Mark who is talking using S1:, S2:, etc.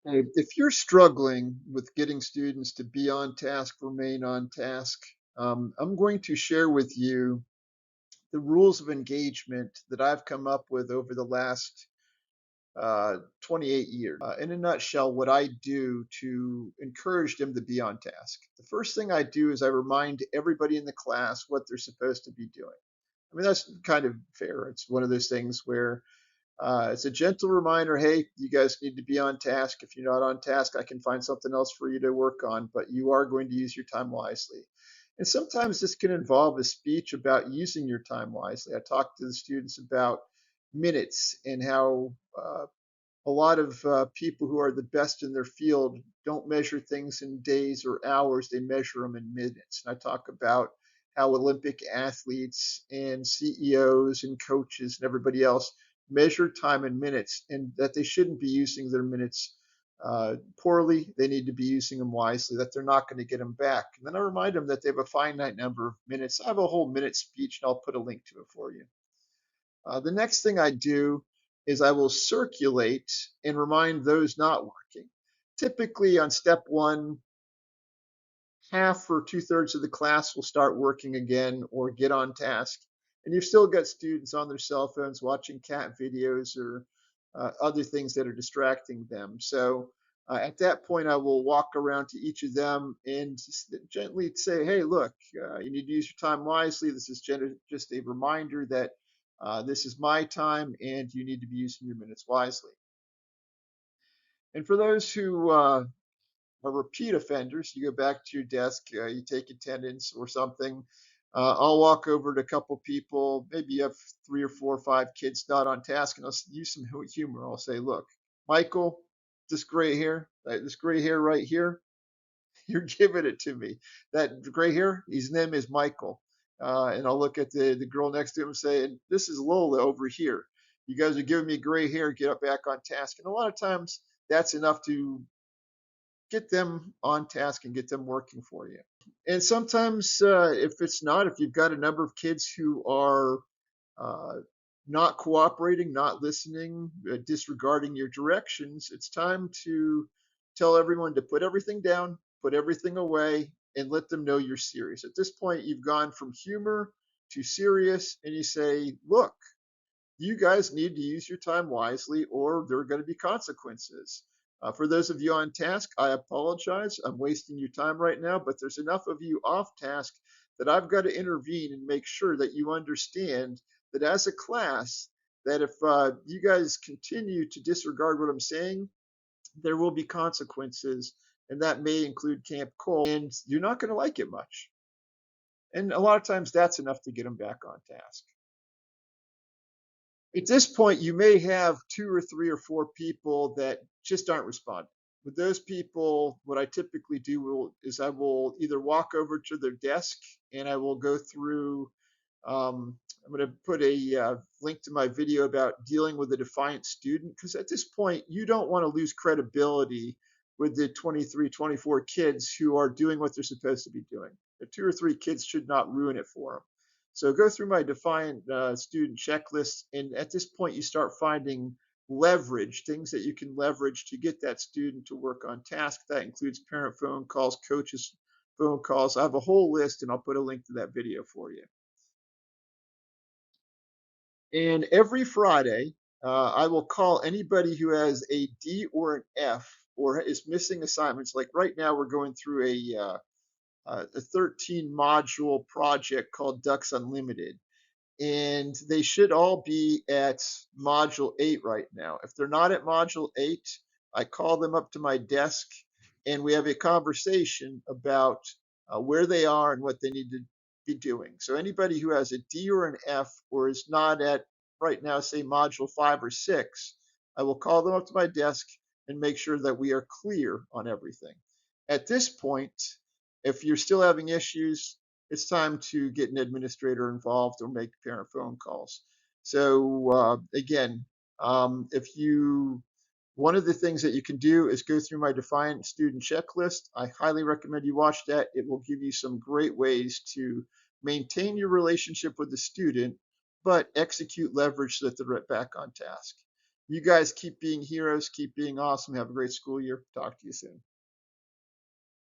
S1: If you're struggling with getting students to be on task, remain on task, I'm going to share with you the rules of engagement that I've come up with over the last 28 years. In a nutshell, what I do to encourage them to be on task. The first thing I do is I remind everybody in the class what they're supposed to be doing. I mean, that's kind of fair. It's one of those things where it's a gentle reminder, hey, you guys need to be on task. If you're not on task, I can find something else for you to work on, but you are going to use your time wisely. And sometimes this can involve a speech about using your time wisely. I talk to the students about minutes and how a lot of people who are the best in their field don't measure things in days or hours, they measure them in minutes. And I talk about how Olympic athletes and CEOs and coaches and everybody else measure time in minutes, and that they shouldn't be using their minutes poorly. They need to be using them wisely, that they're not going to get them back. And then I remind them that they have a finite number of minutes. I have a whole minute speech, and I'll put a link to it for you. The next thing I do is I will circulate and remind those not working. Typically on step one, half or 2/3 of the class will start working again or get on task. And you've still got students on their cell phones watching cat videos or other things that are distracting them. So at that point, I will walk around to each of them and just gently say, hey, look, you need to use your time wisely. This is just a reminder that this is my time and you need to be using your minutes wisely. And for those who are repeat offenders, you go back to your desk, you take attendance or something. I'll walk over to a couple people, maybe you have 3 or 4 or 5 kids not on task, and I'll use some humor. I'll say, look, Michael, this gray hair right here, you're giving it to me. That gray hair, his name is Michael. And I'll look at the girl next to him and say, and this is Lola over here. You guys are giving me gray hair, get back on task. And a lot of times that's enough to get them on task and get them working for you. And sometimes if it's not, if you've got a number of kids who are uh, not cooperating, not listening, disregarding your directions, it's time to tell everyone to put everything down, put everything away, and let them know you're serious. At this point, you've gone from humor to serious, and you say, look, you guys need to use your time wisely or there are going to be consequences. For those of you on task, I apologize. I'm wasting your time right now, but there's enough of you off task that I've got to intervene and make sure that you understand that as a class, that if you guys continue to disregard what I'm saying, there will be consequences, and that may include Camp Cole, and you're not going to like it much. And a lot of times that's enough to get them back on task. At this point, you may have 2 or 3 or 4 people that just aren't responding. With those people, what I typically do is I will either walk over to their desk and I will go through. I'm going to put a link to my video about dealing with a defiant student, because at this point, you don't want to lose credibility with the 23, 24 kids who are doing what they're supposed to be doing. The 2 or 3 kids should not ruin it for them. So go through my defiant student checklist, and at this point, you start finding leverage, things that you can leverage to get that student to work on task. That includes parent phone calls, coaches phone calls. I have a whole list, and I'll put a link to that video for you. And every Friday, I will call anybody who has a D or an F or is missing assignments. Like right now, we're going through a 13 module project called Ducks Unlimited. And they should all be at module 8 right now. If they're not at module 8, I call them up to my desk and we have a conversation about where they are and what they need to be doing. So anybody who has a D or an F or is not at right now, say module 5 or 6, I will call them up to my desk and make sure that we are clear on everything. At this point, if you're still having issues, it's time to get an administrator involved or make parent phone calls. So again, if you, one of the things that you can do is go through my Defiant Student Checklist. I highly recommend you watch that. It will give you some great ways to maintain your relationship with the student, but execute leverage so that they're back on task. You guys keep being heroes, keep being awesome. Have a great school year. Talk to you soon.